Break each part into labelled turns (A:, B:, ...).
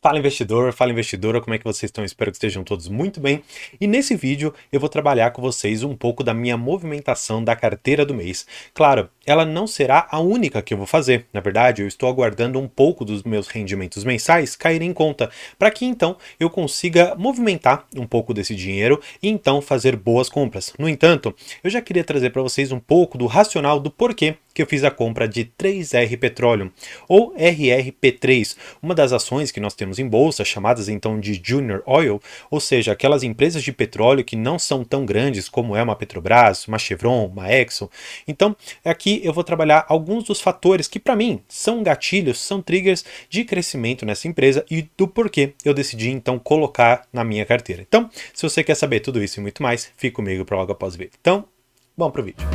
A: Fala investidor, fala investidora, como é que vocês estão? Espero que estejam todos muito bem. E nesse vídeo eu vou trabalhar com vocês um pouco da minha movimentação da carteira do mês. Claro, ela não será a única que eu vou fazer. Na verdade, eu estou aguardando um pouco dos meus rendimentos mensais caírem em conta, para que então eu consiga movimentar um pouco desse dinheiro e então fazer boas compras. No entanto, eu já queria trazer para vocês um pouco do racional do porquê que eu fiz a compra de 3R Petroleum, ou RRP3, uma das ações que nós temos em bolsa, chamadas então de Junior Oil, ou seja, aquelas empresas de petróleo que não são tão grandes como é uma Petrobras, uma Chevron, uma Exxon. Então, aqui eu vou trabalhar alguns dos fatores que para mim são gatilhos, são triggers de crescimento nessa empresa e do porquê eu decidi então colocar na minha carteira. Então, se você quer saber tudo isso e muito mais, fique comigo para logo após o vídeo. Então, vamos para o vídeo.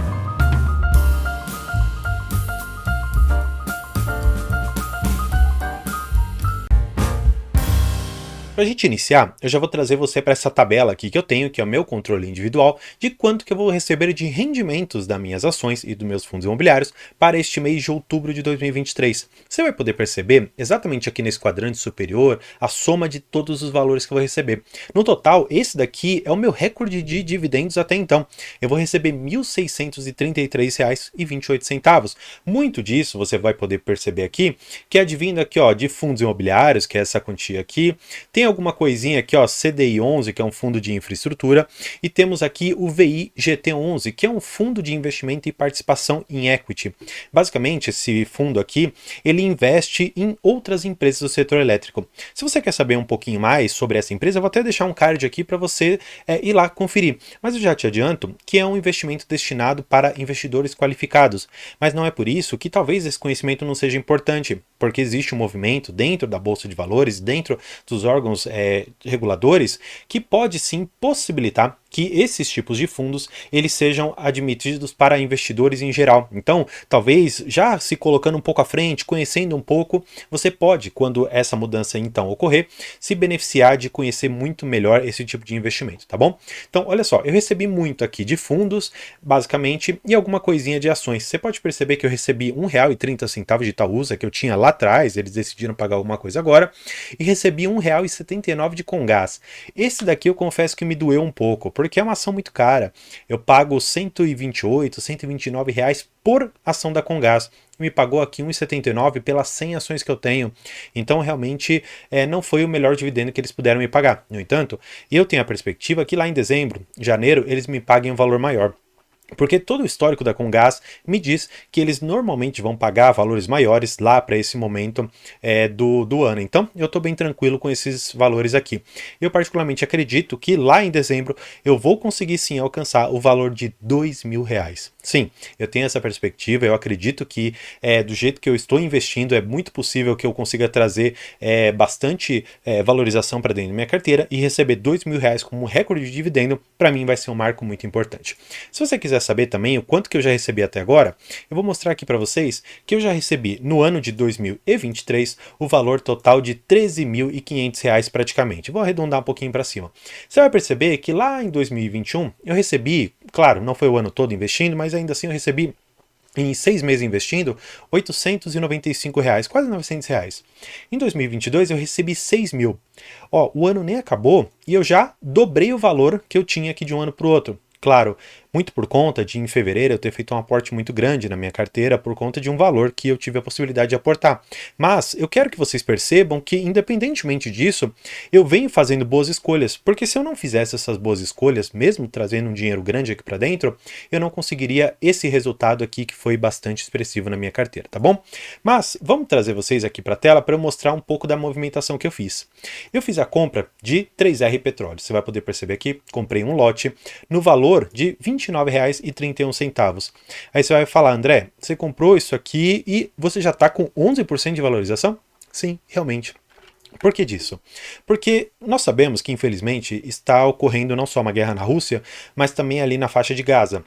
A: Para a gente iniciar, eu já vou trazer você para essa tabela aqui que eu tenho, que é o meu controle individual, de quanto que eu vou receber de rendimentos das minhas ações e dos meus fundos imobiliários para este mês de outubro de 2023. Você vai poder perceber exatamente aqui nesse quadrante superior a soma de todos os valores que eu vou receber. No total, esse daqui é o meu recorde de dividendos até então. Eu vou receber R$ 1.633,28. Muito disso você vai poder perceber aqui, que é advindo aqui ó, de fundos imobiliários, que é essa quantia aqui. Tem alguma coisinha aqui, ó, CDI 11, que é um fundo de infraestrutura, e temos aqui o VI GT11, que é um fundo de investimento e participação em equity. Basicamente, esse fundo aqui, ele investe em outras empresas do setor elétrico. Se você quer saber um pouquinho mais sobre essa empresa, eu vou até deixar um card aqui para você ir lá conferir. Mas eu já te adianto que é um investimento destinado para investidores qualificados. Mas não é por isso que talvez esse conhecimento não seja importante, porque existe um movimento dentro da Bolsa de Valores, dentro dos órgãos reguladores, que pode sim possibilitar que esses tipos de fundos eles sejam admitidos para investidores em geral. Então, talvez já se colocando um pouco à frente, conhecendo um pouco, você pode, quando essa mudança então ocorrer, se beneficiar de conhecer muito melhor esse tipo de investimento, tá bom? Então, olha só, eu recebi muito aqui de fundos, basicamente, e alguma coisinha de ações. Você pode perceber que eu recebi R$ 1,30 de Itaúsa, que eu tinha lá atrás, eles decidiram pagar alguma coisa agora, e recebi R$ 1,79 de Comgás. Esse daqui eu confesso que me doeu um pouco, porque é uma ação muito cara. Eu pago 128, R$ 129 por ação da Comgás. Me pagou aqui 1,79 pelas 100 ações que eu tenho. Então, realmente, não foi o melhor dividendo que eles puderam me pagar. No entanto, eu tenho a perspectiva que lá em dezembro, janeiro, eles me paguem um valor maior. Porque todo o histórico da Comgás me diz que eles normalmente vão pagar valores maiores lá para esse momento do ano. Então, eu estou bem tranquilo com esses valores aqui. Eu particularmente acredito que lá em dezembro eu vou conseguir sim alcançar o valor de R$ 2.000. Sim, eu tenho essa perspectiva, eu acredito que do jeito que eu estou investindo é muito possível que eu consiga trazer bastante valorização para dentro da minha carteira e receber R$ 2.000 como recorde de dividendo, para mim vai ser um marco muito importante. Se você quiser saber também o quanto que eu já recebi até agora, eu vou mostrar aqui para vocês que eu já recebi no ano de 2023 o valor total de R$ 13.500 praticamente. Vou arredondar um pouquinho para cima. Você vai perceber que lá em 2021 eu recebi, claro, não foi o ano todo investindo, mas ainda assim eu recebi em 6 meses investindo, R$ 895, quase R$ 900. Em 2022 eu recebi 6 mil. Ó, o ano nem acabou e eu já dobrei o valor que eu tinha aqui de um ano para o outro. Claro, muito por conta de em fevereiro eu ter feito um aporte muito grande na minha carteira por conta de um valor que eu tive a possibilidade de aportar. Mas eu quero que vocês percebam que, independentemente disso, eu venho fazendo boas escolhas, porque se eu não fizesse essas boas escolhas, mesmo trazendo um dinheiro grande aqui para dentro, eu não conseguiria esse resultado aqui que foi bastante expressivo na minha carteira, tá bom? Mas vamos trazer vocês aqui para a tela para eu mostrar um pouco da movimentação que eu fiz. Eu fiz a compra de 3R Petróleo, você vai poder perceber aqui, comprei um lote no valor de R$ 29,31. Aí você vai falar, André, você comprou isso aqui e você já está com 11% de valorização? Sim, realmente. Por que disso? Porque nós sabemos que, infelizmente, está ocorrendo não só uma guerra na Rússia, mas também ali na faixa de Gaza.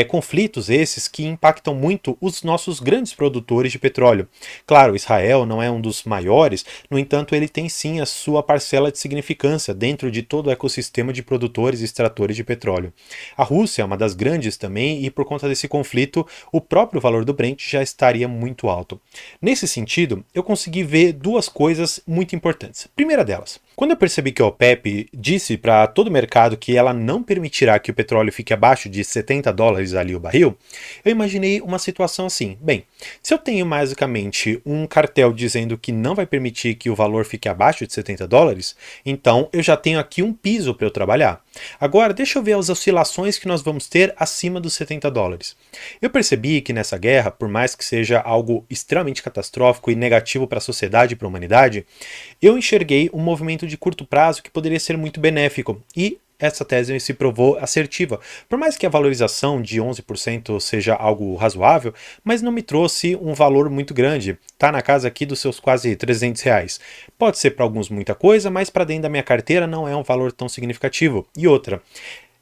A: Conflitos esses que impactam muito os nossos grandes produtores de petróleo. Claro, Israel não é um dos maiores, no entanto, ele tem sim a sua parcela de significância dentro de todo o ecossistema de produtores e extratores de petróleo. A Rússia é uma das grandes também e, por conta desse conflito, o próprio valor do Brent já estaria muito alto. Nesse sentido, eu consegui ver duas coisas muito importantes importantes. Primeira delas, quando eu percebi que a OPEP disse para todo o mercado que ela não permitirá que o petróleo fique abaixo de $70 ali o barril, eu imaginei uma situação assim. Bem, se eu tenho basicamente um cartel dizendo que não vai permitir que o valor fique abaixo de $70, então eu já tenho aqui um piso para eu trabalhar. Agora, deixa eu ver as oscilações que nós vamos ter acima dos $70. Eu percebi que nessa guerra, por mais que seja algo extremamente catastrófico e negativo para a sociedade e para a humanidade, eu enxerguei um movimento de curto prazo que poderia ser muito benéfico e essa tese se provou assertiva. Por mais que a valorização de 11% seja algo razoável, mas não me trouxe um valor muito grande. Está na casa aqui dos seus quase R$ 300. Pode ser para alguns muita coisa, mas para dentro da minha carteira não é um valor tão significativo. E outra,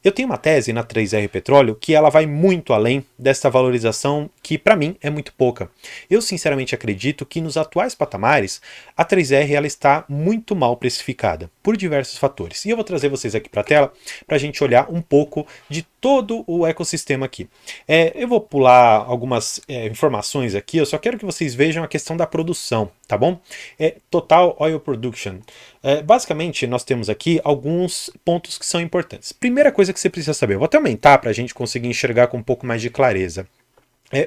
A: eu tenho uma tese na 3R Petróleo que ela vai muito além dessa valorização que para mim é muito pouca. Eu sinceramente acredito que nos atuais patamares a 3R ela está muito mal precificada por diversos fatores. E eu vou trazer vocês aqui para a tela para a gente olhar um pouco de todo o ecossistema aqui. Eu vou pular algumas informações aqui, eu só quero que vocês vejam a questão da produção, tá bom? Total Oil Production. Basicamente, nós temos aqui alguns pontos que são importantes. Primeira coisa que você precisa saber, eu vou até aumentar para a gente conseguir enxergar com um pouco mais de clareza.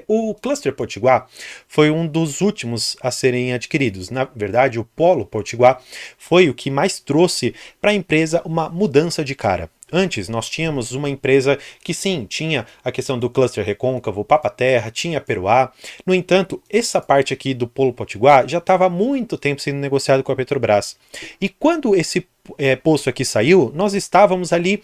A: O Cluster Potiguar foi um dos últimos a serem adquiridos. Na verdade, o Polo Potiguar foi o que mais trouxe para a empresa uma mudança de cara. Antes, nós tínhamos uma empresa que sim, tinha a questão do cluster recôncavo, Papa-Terra, tinha Peroá. No entanto, essa parte aqui do Polo Potiguar já estava há muito tempo sendo negociado com a Petrobras. E quando esse poço aqui saiu, nós estávamos ali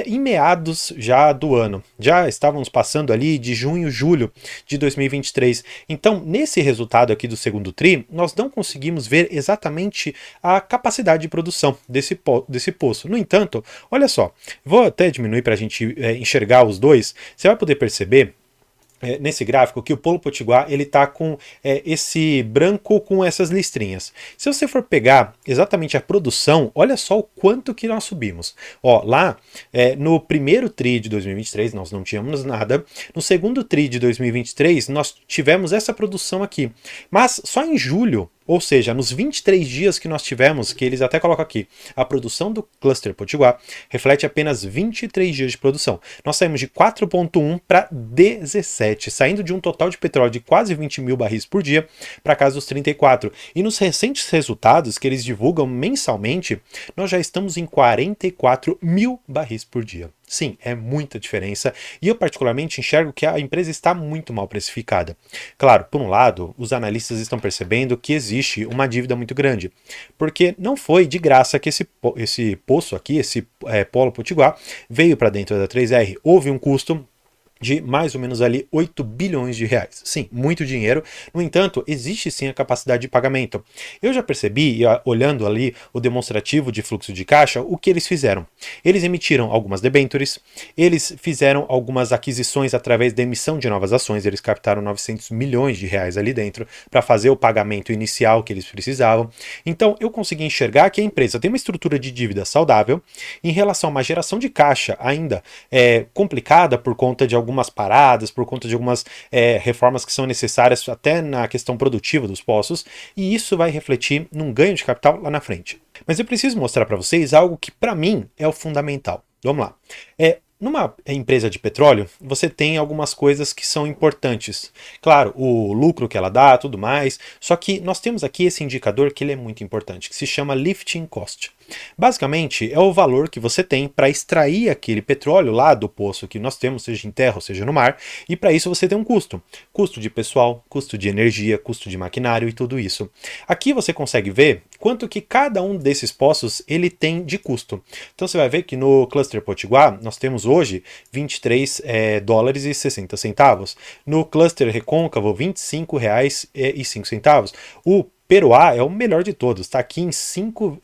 A: em meados já do ano. Já estávamos passando ali de junho, julho de 2023. Então, nesse resultado aqui do segundo TRI, nós não conseguimos ver exatamente a capacidade de produção desse poço. No entanto, olha só, vou até diminuir para a gente enxergar os dois. Você vai poder perceber nesse gráfico que o Polo Potiguar ele está com esse branco com essas listrinhas. Se você for pegar exatamente a produção, olha só o quanto que nós subimos. Lá no primeiro TRI de 2023 nós não tínhamos nada, no segundo TRI de 2023 nós tivemos essa produção aqui, mas só em julho, ou seja, nos 23 dias que nós tivemos, que eles até colocam aqui, a produção do Cluster Potiguar reflete apenas 23 dias de produção. Nós saímos de 4,1 para 17, saindo de um total de petróleo de quase 20 mil barris por dia para casa dos 34. E nos recentes resultados que eles divulgam mensalmente, nós já estamos em 44 mil barris por dia. Sim, é muita diferença e eu particularmente enxergo que a empresa está muito mal precificada. Claro, por um lado, os analistas estão percebendo que existe uma dívida muito grande, porque não foi de graça que esse poço aqui, esse Polo Potiguar, veio para dentro da 3R. Houve um custo de mais ou menos ali 8 bilhões de reais. Sim, muito dinheiro. No entanto, existe sim a capacidade de pagamento. Eu já percebi, olhando ali o demonstrativo de fluxo de caixa, o que eles fizeram. Eles emitiram algumas debêntures, eles fizeram algumas aquisições através da emissão de novas ações, eles captaram 900 milhões de reais ali dentro para fazer o pagamento inicial que eles precisavam. Então, eu consegui enxergar que a empresa tem uma estrutura de dívida saudável em relação a uma geração de caixa ainda complicada por conta de algumas paradas, por conta de algumas reformas que são necessárias até na questão produtiva dos poços, e isso vai refletir num ganho de capital lá na frente. Mas eu preciso mostrar para vocês algo que para mim é o fundamental. Vamos lá. Numa empresa de petróleo, você tem algumas coisas que são importantes. Claro, o lucro que ela dá, tudo mais, só que nós temos aqui esse indicador que ele é muito importante, que se chama lifting cost. Basicamente, é o valor que você tem para extrair aquele petróleo lá do poço que nós temos, seja em terra ou seja no mar, e para isso você tem um custo. Custo de pessoal, custo de energia, custo de maquinário e tudo isso. Aqui você consegue ver quanto que cada um desses poços ele tem de custo. Então você vai ver que no Cluster Potiguar nós temos hoje 23 dólares e 60 centavos. No Cluster Recôncavo, R$ 25,05. O Peroá é o melhor de todos, está aqui em 5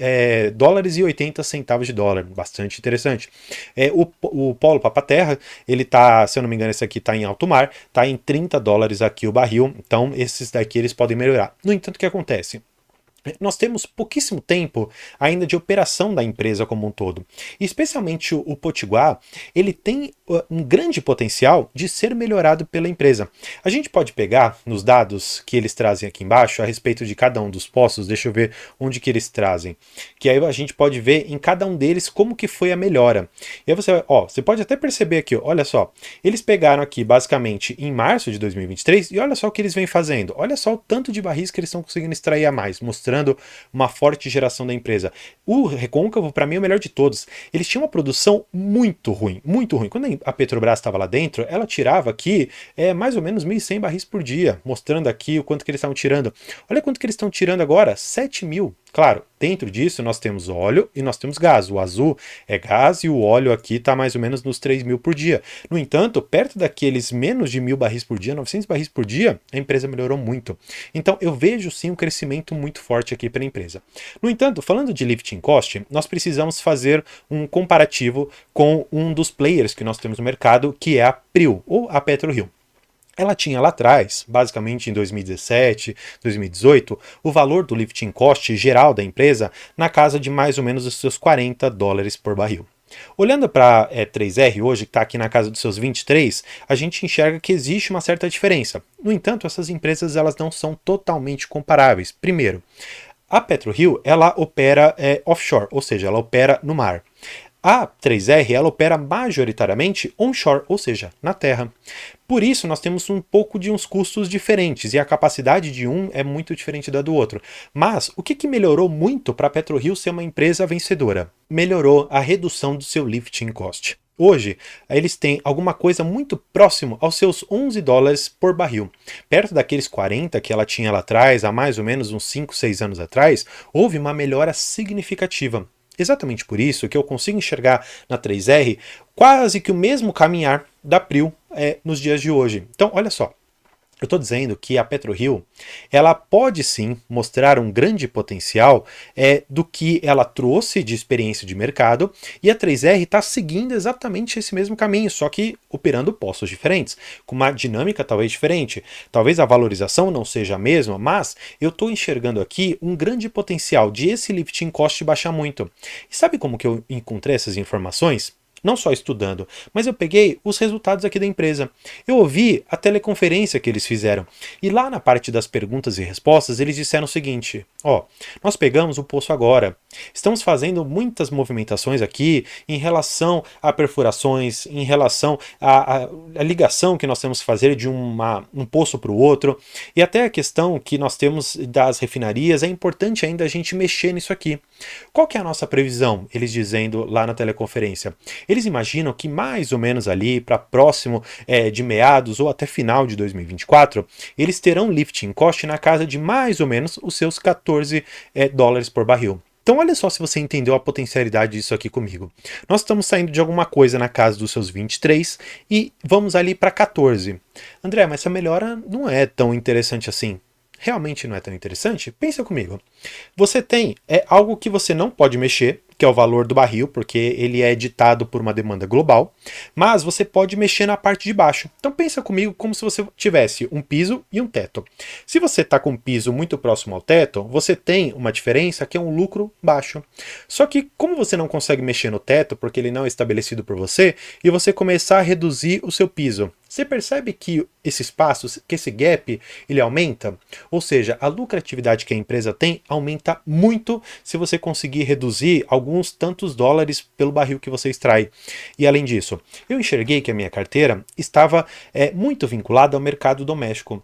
A: dólares e 80 centavos de dólar, bastante interessante. O Polo Papa-Terra, ele tá, se eu não me engano, esse aqui está em alto mar, está em 30 dólares aqui o barril, então esses daqui eles podem melhorar. No entanto, o que acontece? Nós temos pouquíssimo tempo ainda de operação da empresa como um todo. E especialmente o Potiguar, ele tem um grande potencial de ser melhorado pela empresa. A gente pode pegar nos dados que eles trazem aqui embaixo a respeito de cada um dos poços, deixa eu ver onde que eles trazem, que aí a gente pode ver em cada um deles como que foi a melhora. E aí você pode até perceber aqui, olha só, eles pegaram aqui basicamente em março de 2023 e olha só o que eles vêm fazendo. Olha só o tanto de barris que eles estão conseguindo extrair a mais, mostrando uma forte geração da empresa. O Recôncavo, para mim, é o melhor de todos. Eles tinham uma produção muito ruim, muito ruim. Quando a Petrobras estava lá dentro, ela tirava aqui mais ou menos 1.100 barris por dia, mostrando aqui o quanto que eles estavam tirando. Olha quanto que eles estão tirando agora, 7.000. Claro, dentro disso nós temos óleo e nós temos gás. O azul é gás e o óleo aqui está mais ou menos nos 3.000 por dia. No entanto, perto daqueles menos de 1.000 barris por dia, 900 barris por dia, a empresa melhorou muito. Então eu vejo sim um crescimento muito forte aqui para a empresa. No entanto, falando de lifting cost, nós precisamos fazer um comparativo com um dos players que nós temos no mercado, que é a PRIO, ou a PetroRio. Ela tinha lá atrás, basicamente em 2017, 2018, o valor do lifting cost geral da empresa na casa de mais ou menos os seus $40 por barril. Olhando para a 3R hoje, que está aqui na casa dos seus 23, a gente enxerga que existe uma certa diferença. No entanto, essas empresas elas não são totalmente comparáveis. Primeiro, a PetroRio ela opera offshore, ou seja, ela opera no mar. A 3R ela opera majoritariamente onshore, ou seja, na terra. Por isso, nós temos um pouco de uns custos diferentes e a capacidade de um é muito diferente da do outro. Mas o que melhorou muito para a PetroRio ser uma empresa vencedora? Melhorou a redução do seu lifting cost. Hoje, eles têm alguma coisa muito próximo aos seus $11 por barril. Perto daqueles 40 que ela tinha lá atrás, há mais ou menos uns 5, 6 anos atrás, houve uma melhora significativa. Exatamente por isso que eu consigo enxergar na 3R quase que o mesmo caminhar da PRIO nos dias de hoje. Então, olha só. Eu estou dizendo que a PetroRio ela pode sim mostrar um grande potencial do que ela trouxe de experiência de mercado e a 3R está seguindo exatamente esse mesmo caminho, só que operando postos diferentes, com uma dinâmica talvez diferente. Talvez a valorização não seja a mesma, mas eu estou enxergando aqui um grande potencial de esse lifting cost baixar muito. E sabe como que eu encontrei essas informações? Não só estudando, mas eu peguei os resultados aqui da empresa. Eu ouvi a teleconferência que eles fizeram. E lá na parte das perguntas e respostas, eles disseram o seguinte: nós pegamos o poço agora. Estamos fazendo muitas movimentações aqui em relação a perfurações, em relação à ligação que nós temos que fazer de um poço para o outro. E até a questão que nós temos das refinarias, é importante ainda a gente mexer nisso aqui. Qual que é a nossa previsão? Eles dizendo lá na teleconferência. Eles imaginam que mais ou menos ali para próximo de meados ou até final de 2024, eles terão lifting cost na casa de mais ou menos os seus $14 por barril. Então olha só se você entendeu a potencialidade disso aqui comigo. Nós estamos saindo de alguma coisa na casa dos seus 23 e vamos ali para 14. André, mas essa melhora não é tão interessante assim. Realmente não é tão interessante? Pensa comigo. Você tem algo que você não pode mexer, que é o valor do barril, porque ele é ditado por uma demanda global, mas você pode mexer na parte de baixo. Então pensa comigo como se você tivesse um piso e um teto. Se você está com um piso muito próximo ao teto, você tem uma diferença que é um lucro baixo. Só que como você não consegue mexer no teto, porque ele não é estabelecido por você, e você começar a reduzir o seu piso, você percebe que esse espaço, que esse gap, ele aumenta? Ou seja, a lucratividade que a empresa tem aumenta muito se você conseguir reduzir alguns tantos dólares pelo barril que você extrai. E além disso, eu enxerguei que a minha carteira estava muito vinculada ao mercado doméstico.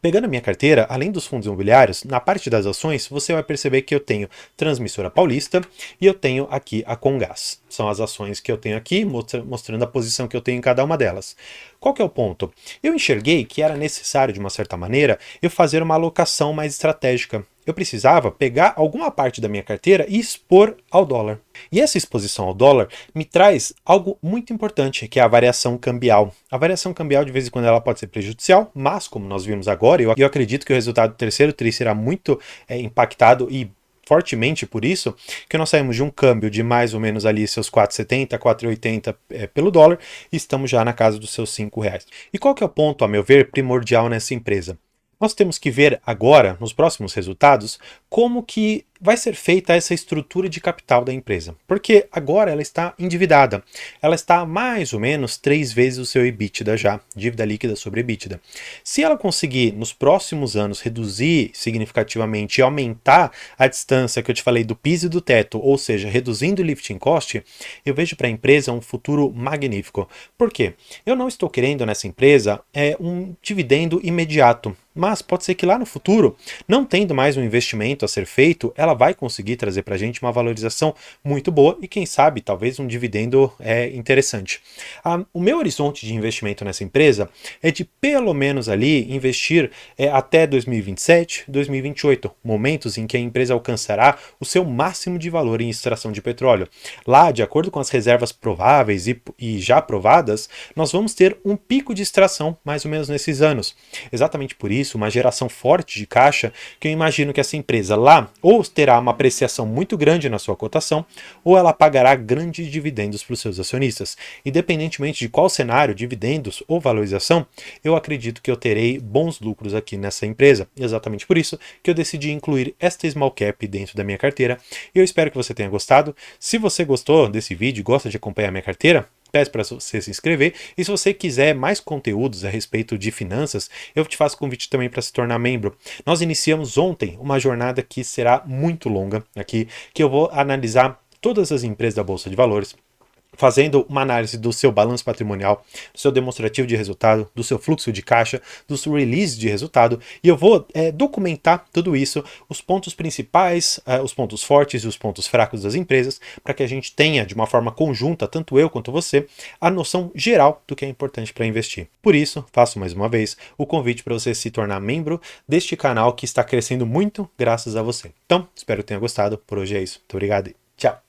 A: Pegando a minha carteira, além dos fundos imobiliários, na parte das ações, você vai perceber que eu tenho Transmissora Paulista e eu tenho aqui a Comgás. São as ações que eu tenho aqui, mostrando a posição que eu tenho em cada uma delas. Qual que é o ponto? Eu enxerguei que era necessário, de uma certa maneira, eu fazer uma alocação mais estratégica. Eu precisava pegar alguma parte da minha carteira e expor ao dólar. E essa exposição ao dólar me traz algo muito importante, que é a variação cambial. A variação cambial, de vez em quando, ela pode ser prejudicial, mas, como nós vimos agora, eu acredito que o resultado do terceiro TRI será muito impactado e fortemente por isso, que nós saímos de um câmbio de mais ou menos ali seus 4,70, 4,80 pelo dólar e estamos já na casa dos seus R$ 5. E qual que é o ponto, a meu ver, primordial nessa empresa? Nós temos que ver agora, nos próximos resultados, como que vai ser feita essa estrutura de capital da empresa. Porque agora ela está endividada. Ela está mais ou menos 3 vezes o seu EBITDA já, dívida líquida sobre EBITDA. Se ela conseguir, nos próximos anos, reduzir significativamente e aumentar a distância que eu te falei do piso e do teto, ou seja, reduzindo o lifting cost, eu vejo para a empresa um futuro magnífico. Por quê? Eu não estou querendo nessa empresa um dividendo imediato. Mas pode ser que lá no futuro, não tendo mais um investimento a ser feito, ela vai conseguir trazer para a gente uma valorização muito boa e, quem sabe, talvez um dividendo interessante. O meu horizonte de investimento nessa empresa é de pelo menos ali investir até 2027, 2028, momentos em que a empresa alcançará o seu máximo de valor em extração de petróleo. Lá, de acordo com as reservas prováveis e já provadas, nós vamos ter um pico de extração mais ou menos nesses anos. Exatamente por isso, uma geração forte de caixa, que eu imagino que essa empresa lá ou terá uma apreciação muito grande na sua cotação, ou ela pagará grandes dividendos para os seus acionistas. Independentemente de qual cenário, dividendos ou valorização, eu acredito que eu terei bons lucros aqui nessa empresa. Exatamente por isso que eu decidi incluir esta small cap dentro da minha carteira. E eu espero que você tenha gostado. Se você gostou desse vídeo e gosta de acompanhar a minha carteira, peço para você se inscrever, e se você quiser mais conteúdos a respeito de finanças, eu te faço convite também para se tornar membro. Nós iniciamos ontem uma jornada que será muito longa aqui, que eu vou analisar todas as empresas da Bolsa de Valores, fazendo uma análise do seu balanço patrimonial, do seu demonstrativo de resultado, do seu fluxo de caixa, dos releases de resultado, e eu vou documentar tudo isso, os pontos principais, os pontos fortes e os pontos fracos das empresas, para que a gente tenha de uma forma conjunta, tanto eu quanto você, a noção geral do que é importante para investir. Por isso, faço mais uma vez o convite para você se tornar membro deste canal que está crescendo muito graças a você. Então, espero que tenha gostado. Por hoje é isso. Muito obrigado e tchau!